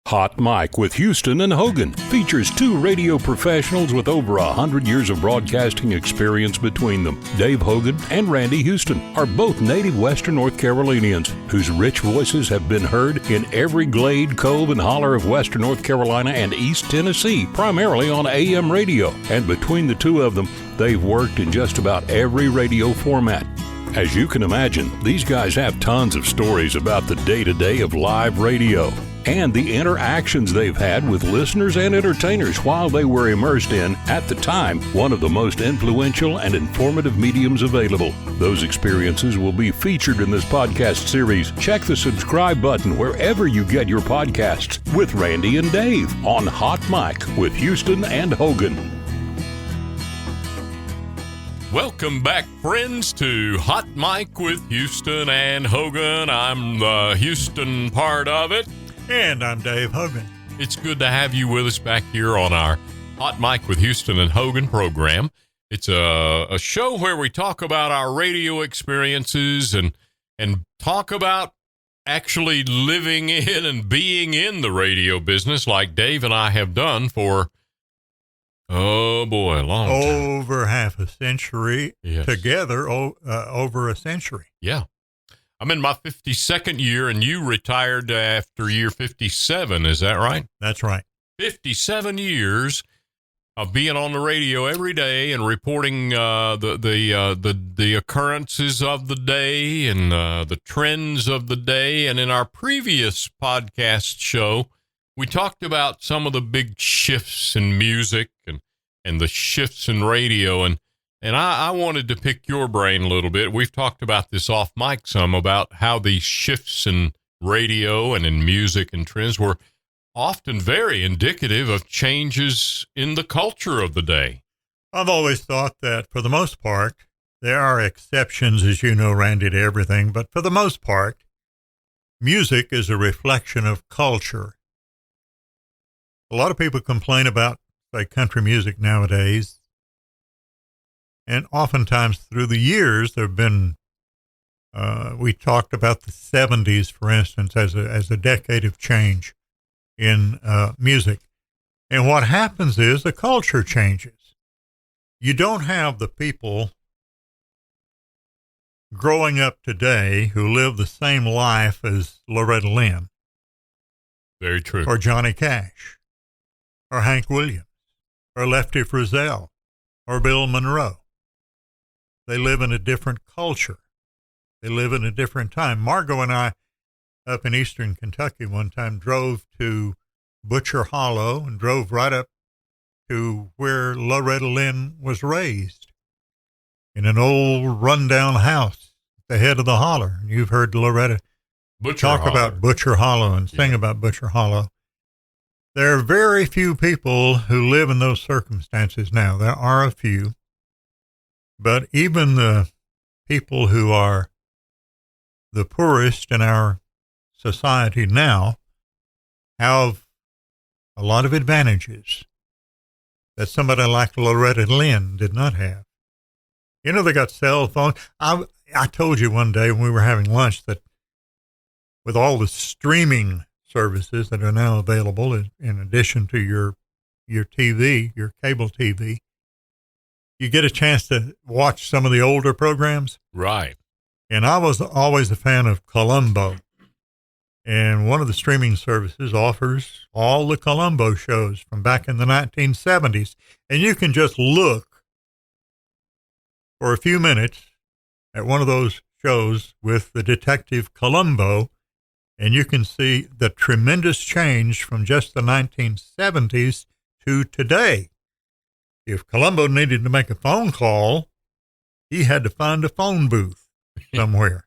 Hot Mic with Houston and Hogan features two radio professionals with over 100 years of broadcasting experience between them. Dave Hogan and Randy Houston are both native Western North Carolinians whose rich voices have been heard in every glade, cove, and holler of Western North Carolina and East Tennessee, primarily on AM radio. And between the two of them, they've worked in just about every radio format. As you can imagine, these guys have tons of stories about the day-to-day of live radio and the interactions they've had with listeners and entertainers while they were immersed in, at the time, one of the most influential and informative mediums available. Those experiences will be featured in this podcast series. Check the subscribe button wherever you get your podcasts with Randy and Dave on Hot Mic with Houston and Hogan. Welcome back, friends, to Hot Mic with Houston and Hogan. I'm the Houston part of it. And I'm Dave Hogan. It's good to have you with us back here on our Hot Mic with Houston and Hogan program. It's a show where we talk about our radio experiences and talk about actually living in and being in the radio business like Dave and I have done for, oh boy, a long time. Over half a century. Yes. Together, over a century. Yeah. I'm in my 52nd year, and you retired after year 57. Is that right? That's right. 57 years of being on the radio every day and reporting the occurrences of the day and the trends of the day. And in our previous podcast show, we talked about some of the big shifts in music and the shifts in radio. And I wanted to pick your brain a little bit. We've talked about this off mic some, about how these shifts in radio and in music and trends were often very indicative of changes in the culture of the day. I've always thought that for the most part, there are exceptions, as you know, Randy, to everything, but for the most part, music is a reflection of culture. A lot of people complain about, say, country music nowadays. And oftentimes through the years, there have been, we talked about the 70s, for instance, as a decade of change in music. And what happens is the culture changes. You don't have the people growing up today who live the same life as Loretta Lynn. Very true. Or Johnny Cash, or Hank Williams, or Lefty Frizzell, or Bill Monroe. They live in a different culture. They live in a different time. Margot and I, up in eastern Kentucky one time, drove to Butcher Hollow and drove right up to where Loretta Lynn was raised, in an old rundown house at the head of the holler. And you've heard Loretta talk about Butcher Hollow and sing about Butcher Hollow. There are very few people who live in those circumstances now. There are a few. But even the people who are the poorest in our society now have a lot of advantages that somebody like Loretta Lynn did not have. You know, they got cell phones. I told you one day when we were having lunch that with all the streaming services that are now available, in addition to your TV, your cable TV, you get a chance to watch some of the older programs. Right. And I was always a fan of Columbo. And one of the streaming services offers all the Columbo shows from back in the 1970s. And you can just look for a few minutes at one of those shows with the detective Columbo, and you can see the tremendous change from just the 1970s to today. If Columbo needed to make a phone call, he had to find a phone booth somewhere.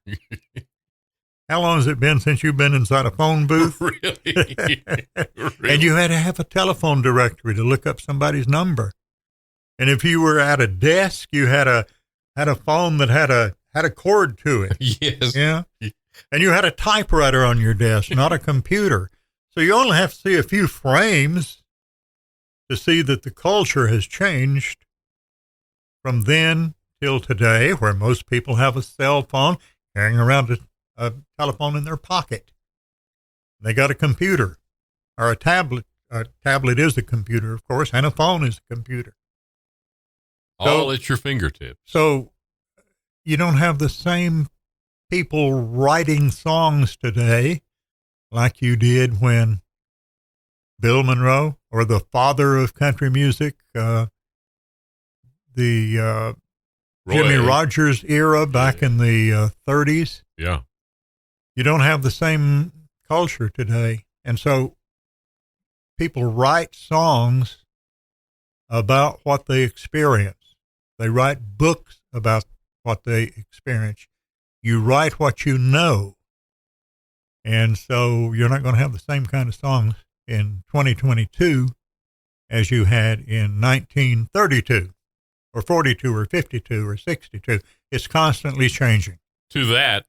How long has it been since you've been inside a phone booth? Really? And you had to have a telephone directory to look up somebody's number. And if you were at a desk, you had a phone that had a cord to it. Yes. Yeah. And you had a typewriter on your desk, not a computer. So you only have to see a few frames to see that the culture has changed from then till today, where most people have a cell phone, carrying around a telephone in their pocket. They got a computer. or a tablet. A tablet is a computer, of course, and a phone is a computer. All at your fingertips. So you don't have the same people writing songs today like you did when Bill Monroe, or the father of country music, Jimmy Rogers era back in the 30s. Yeah. You don't have the same culture today. And so people write songs about what they experience. They write books about what they experience. You write what you know. And so you're not going to have the same kind of songs in 2022 as you had in 1932 or 42 or 52 or 62. It's constantly changing. To that,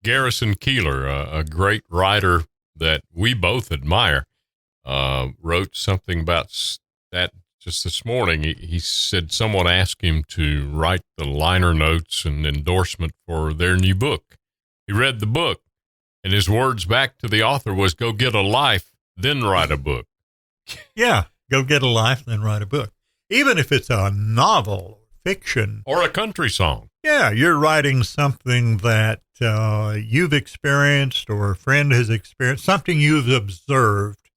Garrison Keillor, a great writer that we both admire, wrote something about that just this morning. He said someone asked him to write the liner notes and endorsement for their new book. He read the book, and his words back to the author was, "Go get a life, then write a book." Yeah, go get a life, then write a book. Even if it's a novel, fiction, or a country song. Yeah, you're writing something that you've experienced or a friend has experienced, something you've observed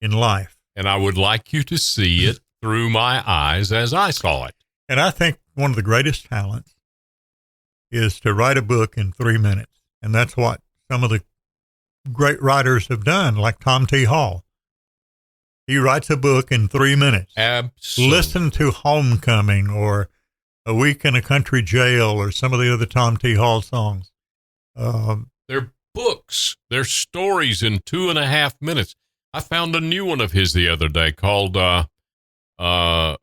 in life. And I would like you to see it through my eyes as I saw it. And I think one of the greatest talents is to write a book in 3 minutes. And that's what some of the great writers have done, like Tom T. Hall. He writes a book in 3 minutes. Absolutely. Listen to Homecoming or A Week in a Country Jail or some of the other Tom T. Hall songs. They're books. They're stories in 2.5 minutes. I found a new one of his the other day called Mama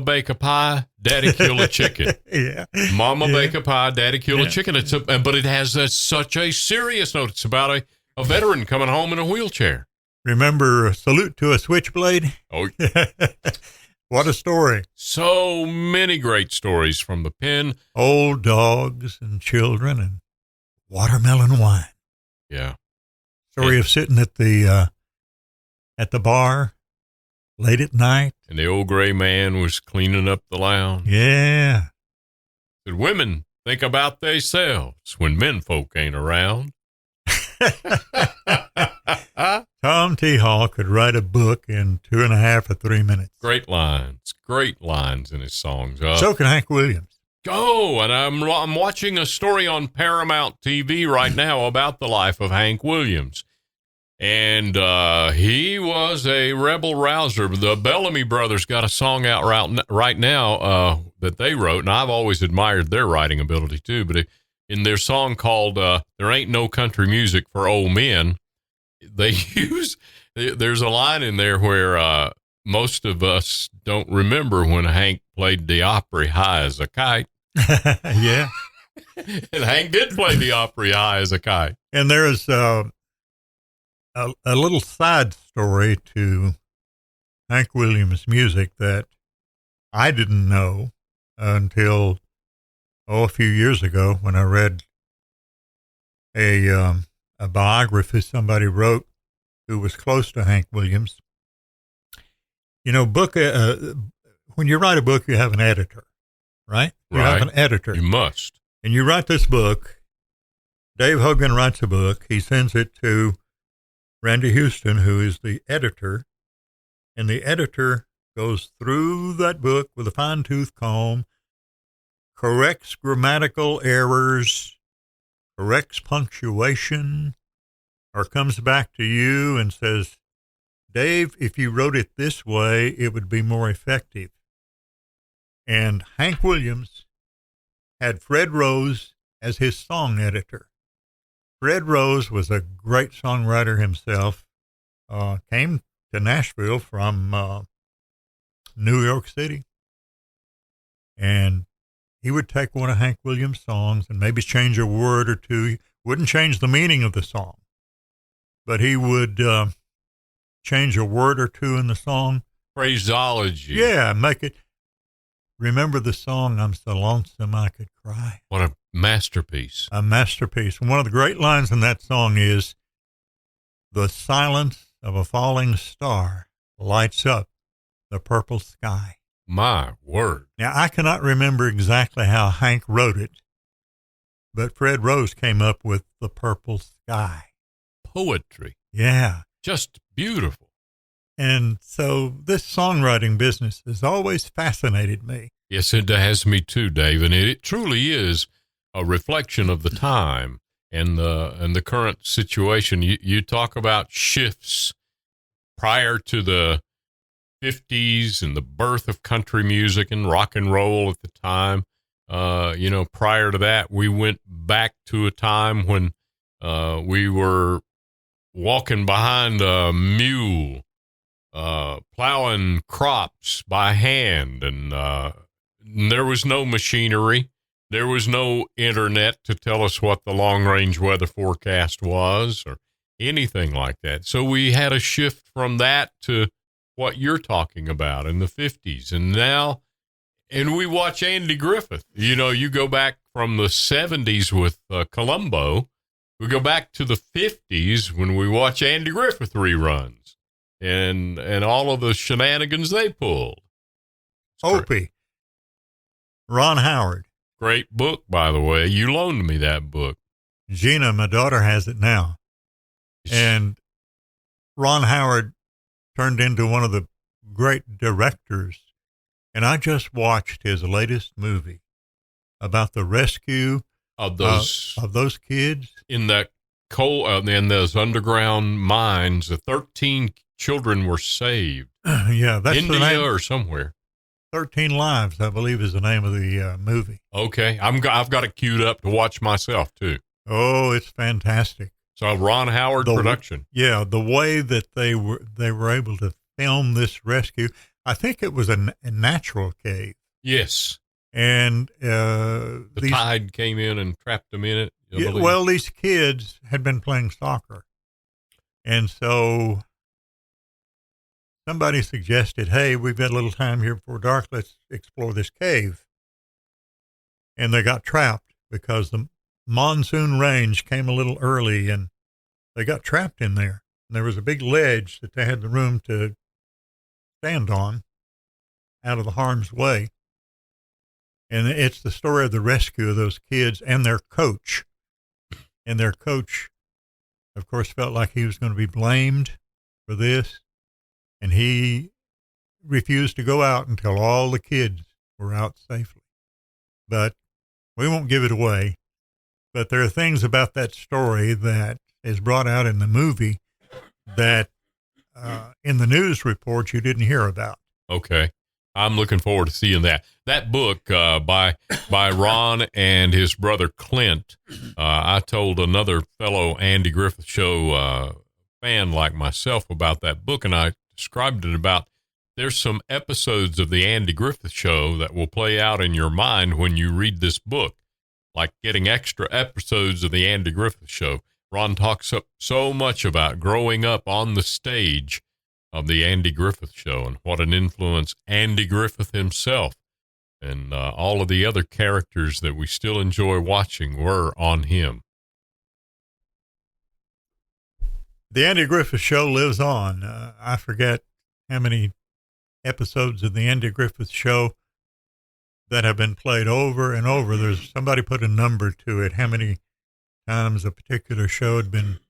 Bake a Pie, Daddy Kill a Chicken. Yeah. Mama Bake a Pie, Daddy Kill a Chicken. But it has such a serious note. It's about a veteran coming home in a wheelchair. Remember Salute to a Switchblade? Oh, what a story. So many great stories from the pen. Old dogs and children and watermelon wine. Yeah. Story of sitting at the bar late at night. And the old gray man was cleaning up the lounge. Yeah. Said, women think about themselves when men folk ain't around. Tom T. Hall could write a book in 2.5 or 3 minutes. Great lines in his songs. So can Hank Williams. Oh, and I'm watching a story on Paramount TV right now about the life of Hank Williams. And he was a rebel rouser. The Bellamy Brothers got a song out right now that they wrote, and I've always admired their writing ability too. But in their song called There Ain't No Country Music for Old Men, there's a line in there where most of us don't remember when Hank played the Opry high as a kite. Yeah. And Hank did play the Opry high as a kite. And there is a little side story to Hank Williams' music that I didn't know until a few years ago when I read a biography somebody wrote who was close to Hank Williams. You know, when you write a book, you have an editor, right? You have an editor. You must. And you write this book. Dave Hogan writes a book. He sends it to Randy Houston, who is the editor, and the editor goes through that book with a fine-tooth comb, corrects grammatical errors, corrects punctuation, or comes back to you and says, Dave, if you wrote it this way, it would be more effective. And Hank Williams had Fred Rose as his song editor. Fred Rose was a great songwriter himself, came to Nashville from New York City. And he would take one of Hank Williams' songs and maybe change a word or two. He wouldn't change the meaning of the song, but he would change a word or two in the song. Phraseology. Yeah, make it. Remember the song, I'm So Lonesome I Could Cry? What a masterpiece. A masterpiece. And one of the great lines in that song is, The silence of a falling star lights up the purple sky. My word. Now, I cannot remember exactly how Hank wrote it, but Fred Rose came up with the purple sky. Poetry. Yeah. Just beautiful. And so this songwriting business has always fascinated me. Yes, it has me too, Dave, and it truly is a reflection of the time and the current situation. You talk about shifts prior to the 50s and the birth of country music and rock and roll at the time. Prior to that, we went back to a time when we were walking behind a mule, plowing crops by hand, and there was no machinery. There was no internet to tell us what the long-range weather forecast was or anything like that. So we had a shift from that to what you're talking about in the 50s. And now, and we watch Andy Griffith. You go back from the 70s with Columbo. We go back to the 50s when we watch Andy Griffith reruns and all of the shenanigans they pulled. Opie. Ron Howard. Great book, by the way. You loaned me that book. Gina, my daughter, has it now. And Ron Howard turned into one of the great directors. And I just watched his latest movie about the rescue of those kids in that coal, in those underground mines. The 13 children were saved. Yeah, that's India the name. Or somewhere. 13 Lives, I believe, is the name of the movie. Okay, I've got it queued up to watch myself too. Oh, it's fantastic. So Ron Howard production. Yeah, the way that they were able to film this rescue. I think it was a natural cave. Yes. And the tide came in and trapped them in it. Yeah, well, these kids had been playing soccer. And so somebody suggested, hey, we've got a little time here before dark. Let's explore this cave. And they got trapped because the monsoon rains came a little early and they got trapped in there. And there was a big ledge that they had the room to stand on out of the harm's way. And it's the story of the rescue of those kids and their coach. And their coach, of course, felt like he was going to be blamed for this. And he refused to go out until all the kids were out safely. But we won't give it away. But there are things about that story that is brought out in the movie that in the news reports you didn't hear about. Okay. I'm looking forward to seeing that. That book by Ron and his brother Clint, I told another fellow Andy Griffith Show fan like myself about that book, and I described it about there's some episodes of the Andy Griffith Show that will play out in your mind when you read this book, like getting extra episodes of the Andy Griffith Show. Ron talks so much about growing up on the stage of the Andy Griffith Show and what an influence Andy Griffith himself and all of the other characters that we still enjoy watching were on him. The Andy Griffith Show lives on. I forget how many episodes of the Andy Griffith Show that have been played over and over. There's somebody put a number to it, how many times a particular show had been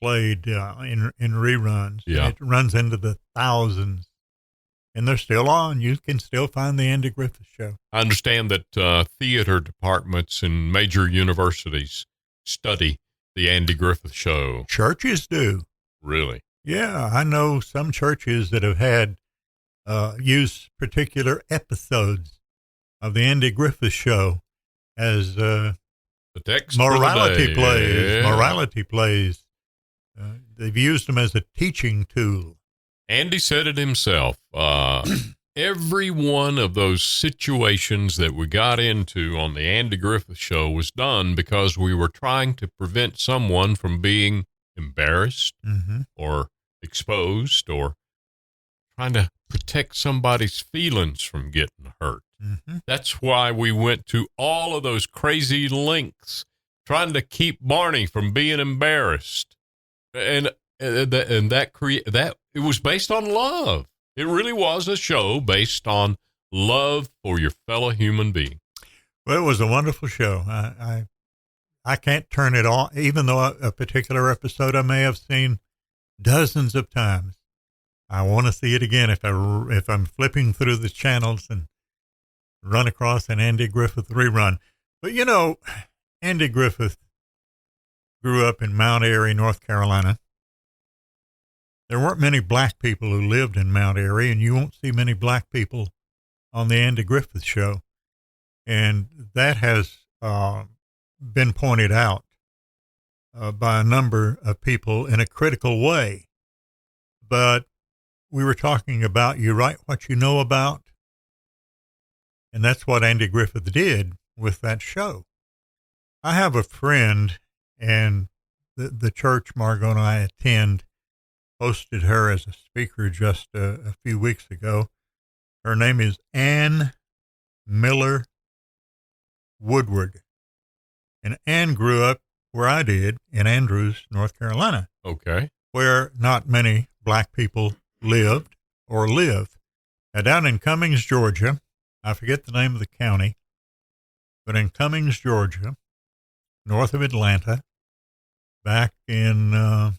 played in reruns. Yeah. It runs into the thousands, and they're still on. You can still find the Andy Griffith Show. I understand that theater departments in major universities study the Andy Griffith Show. Churches do. Really? Yeah, I know some churches that have had used particular episodes of the Andy Griffith Show as the text morality plays. Yeah. Morality plays. They've used them as a teaching tool. Andy said it himself. Every one of those situations that we got into on the Andy Griffith Show was done because we were trying to prevent someone from being embarrassed or exposed or trying to protect somebody's feelings from getting hurt. That's why we went to all of those crazy lengths trying to keep Barney from being embarrassed. And that it was based on love. It really was a show based on love for your fellow human being. Well, it was a wonderful show. I can't turn it on, even though a particular episode I may have seen dozens of times. I want to see it again if I'm flipping through the channels and run across an Andy Griffith rerun. But you know, Andy Griffith grew up in Mount Airy, North Carolina. There weren't many black people who lived in Mount Airy, and you won't see many black people on the Andy Griffith Show. And that has been pointed out by a number of people in a critical way. But we were talking about you write what you know about, and that's what Andy Griffith did with that show. I have a friend, and the church Margot and I attend hosted her as a speaker just a few weeks ago. Her name is Ann Miller Woodward. And Ann grew up where I did, in Andrews, North Carolina. Okay. Where not many black people lived or live. Now, down in Cummings, Georgia, I forget the name of the county, but in Cummings, Georgia, north of Atlanta, back in, I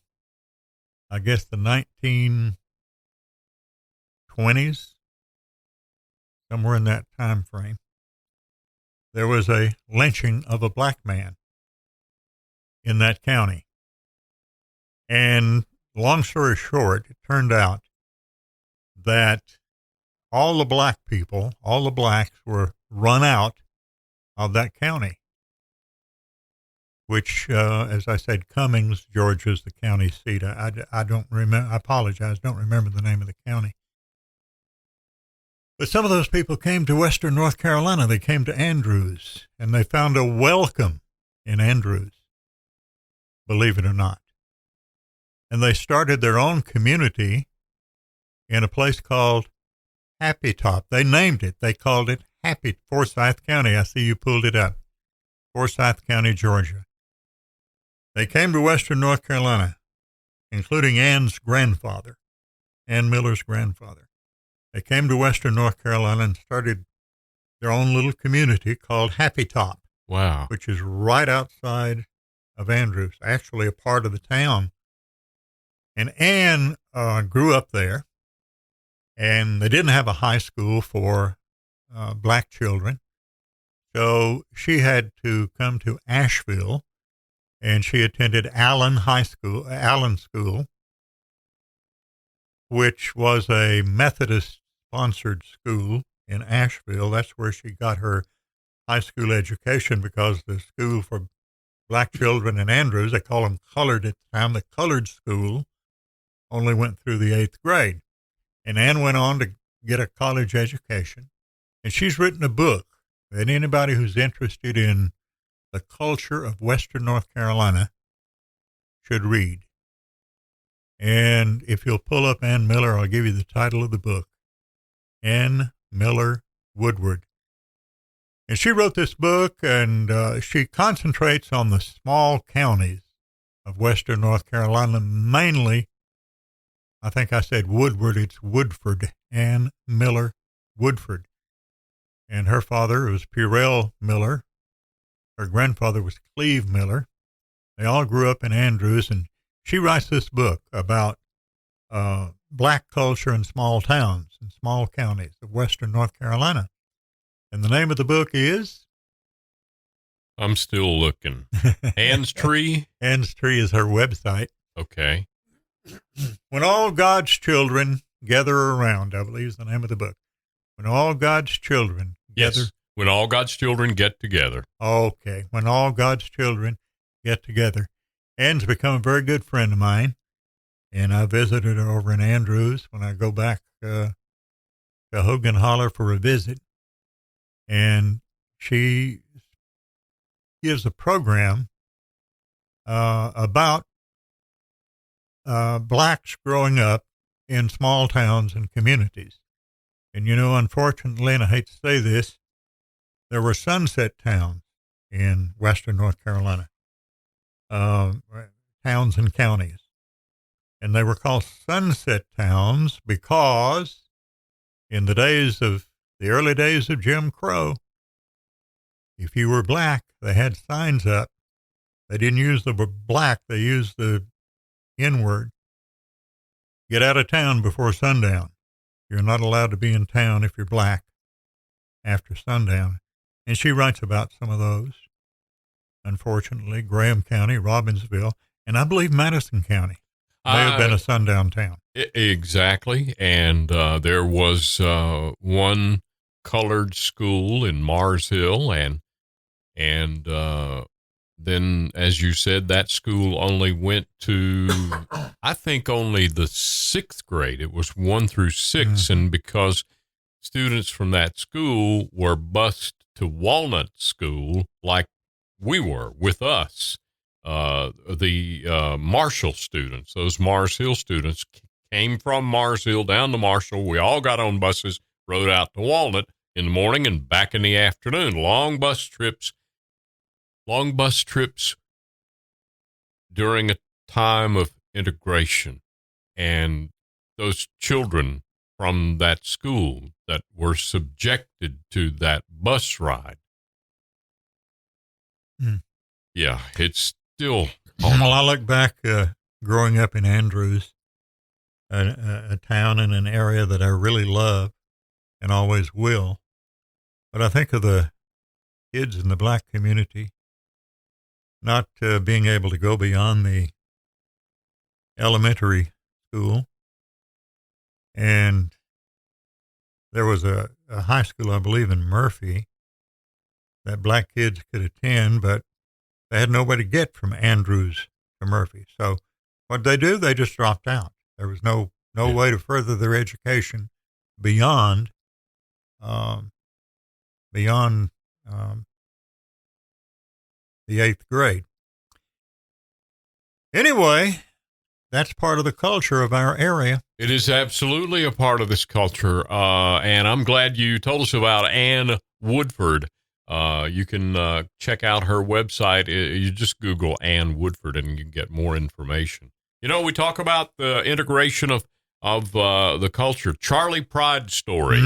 guess, the 1920s, somewhere in that time frame, there was a lynching of a black man in that county. And long story short, it turned out that all the black people, all the blacks were run out of that county, which, as I said, Cummings, Georgia is the county seat. I don't remember, I apologize, don't remember the name of the county. But some of those people came to Western North Carolina. They came to Andrews, and they found a welcome in Andrews, believe it or not. And they started their own community in a place called Happy Top. They named it. They called it Happy, Forsyth County. I see you pulled it up. Forsyth County, Georgia. They came to Western North Carolina, including Ann's grandfather, Ann Miller's grandfather. They came to Western North Carolina and started their own little community called Happy Top. Wow. Which is right outside of Andrews, actually a part of the town. And Ann grew up there, and they didn't have a high school for black children. So she had to come to Asheville, and she attended Allen School, which was a Methodist-sponsored school in Asheville. That's where she got her high school education, because the school for black children in Andrews, they call them colored at the time, the colored school, only went through the 8th grade. And Ann went on to get a college education. And she's written a book that anybody who's interested in the culture of Western North Carolina should read. And if you'll pull up Ann Miller, I'll give you the title of the book, Ann Miller Woodward. And she wrote this book, and she concentrates on the small counties of Western North Carolina, mainly, I think I said Woodward, it's Woodford, Ann Miller Woodford. And her father was Purell Miller. Her grandfather was Cleve Miller. They all grew up in Andrews, and she writes this book about black culture in small towns and small counties of Western North Carolina. And the name of the book is? I'm still looking. Ann's Tree? Ann's Tree is her website. Okay. When All God's Children Gather Around, I believe is the name of the book. When All God's Children Gather. Yes, when all God's children get together. Okay, when all God's children get together. Ann's become a very good friend of mine, and I visited her over in Andrews when I go back to Hogan Holler for a visit. And she gives a program about blacks growing up in small towns and communities. And, you know, unfortunately, and I hate to say this, there were sunset towns in Western North Carolina, towns and counties And they were called sunset towns because in the early days of Jim Crow, if you were black, they had signs up. They didn't use the black, they used the N word. Get out of town before sundown. You're not allowed to be in town if you're black after sundown. And she writes about some of those. Unfortunately, Graham County, Robbinsville, and I believe Madison County may have been a sundown town. Exactly. And there was one colored school in Mars Hill, and then, as you said, that school only went to, I think, only the 6th grade. It was 1 through 6, and because students from that school were bused to Walnut School, like we were with us, the Marshall students, those Mars Hill students, came from Mars Hill down to Marshall. We all got on buses, rode out to Walnut in the morning and back in the afternoon. Long bus trips during a time of integration. And those children from that school that were subjected to that bus ride. Yeah, it's still. Well, I look back growing up in Andrews, a town in an area that I really love and always will. But I think of the kids in the black community not being able to go beyond the elementary school. And there was a high school, I believe, in Murphy that black kids could attend, but they had nobody to get from Andrews to Murphy. So what they do, they just dropped out. There was no way to further their education beyond the 8th grade. Anyway, that's part of the culture of our area. It is absolutely a part of this culture, and I'm glad you told us about Ann Woodford. You can check out her website. You just Google Ann Woodford, and you can get more information. You know, we talk about the integration of the culture. Charlie Pride's story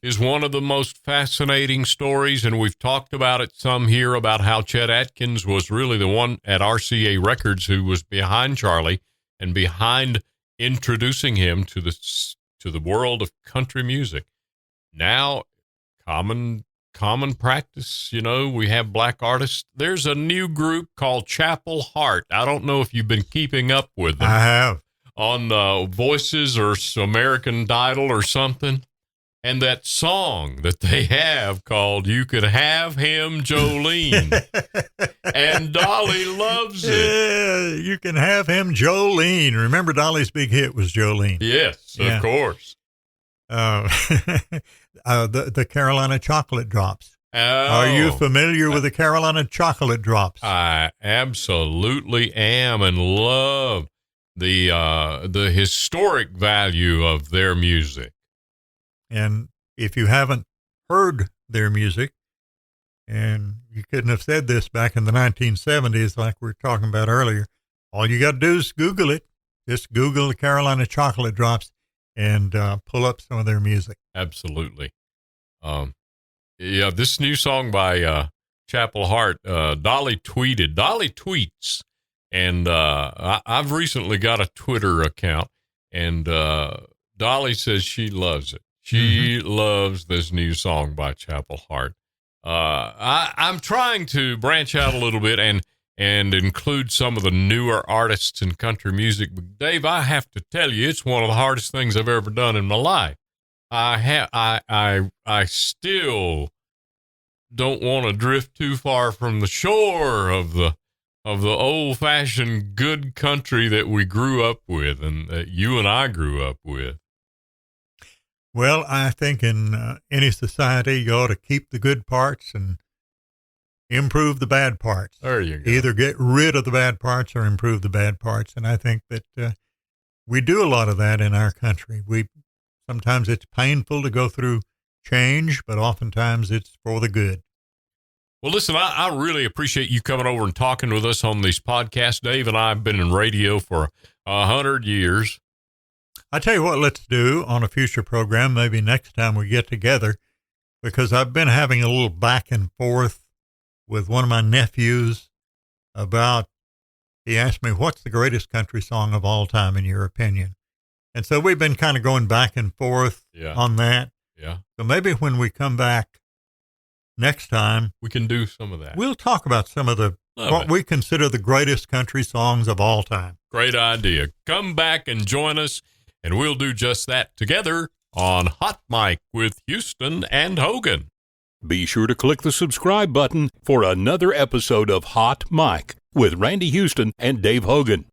is one of the most fascinating stories, and we've talked about it some here about how Chet Atkins was really the one at RCA Records who was behind Charlie and behind introducing him to the world of country music. Now, common practice, you know, we have black artists. There's a new group called Chapel Hart. I don't know if you've been keeping up with them. I have. On Voices or American Idol or something. And that song that they have called You Could Have Him, Jolene. And Dolly loves it. Yeah, You Can Have Him, Jolene. Remember, Dolly's big hit was Jolene. Yes, of course. The Carolina Chocolate Drops. Oh, are you familiar with the Carolina Chocolate Drops? I absolutely am, and love the historic value of their music. And if you haven't heard their music, and you couldn't have said this back in the 1970s like we were talking about earlier, all you got to do is Google it. Just Google the Carolina Chocolate Drops and pull up some of their music. Absolutely. Yeah, this new song by Chapel Hart, Dolly tweets. And I've recently got a Twitter account, and Dolly says she loves it. She loves this new song by Chapel Hart. I'm trying to branch out a little bit and include some of the newer artists in country music. But Dave, I have to tell you, it's one of the hardest things I've ever done in my life. I still don't want to drift too far from the shore of the old-fashioned good country that we grew up with and that you and I grew up with. Well, I think in any society, you ought to keep the good parts and improve the bad parts. There you go. Either get rid of the bad parts or improve the bad parts. And I think that we do a lot of that in our country. Sometimes it's painful to go through change, but oftentimes it's for the good. Well, listen, I really appreciate you coming over and talking with us on these podcasts. Dave and I have been in radio for 100 years. I tell you what, let's do on a future program, maybe next time we get together, because I've been having a little back and forth with one of my nephews about, he asked me, what's the greatest country song of all time in your opinion? And so we've been kind of going back and forth on that. Yeah. So maybe when we come back next time, we can do some of that. We'll talk about some of what we consider the greatest country songs of all time. Great idea. Come back and join us, and we'll do just that together on Hot Mic with Houston and Hogan. Be sure to click the subscribe button for another episode of Hot Mic with Randy Houston and Dave Hogan.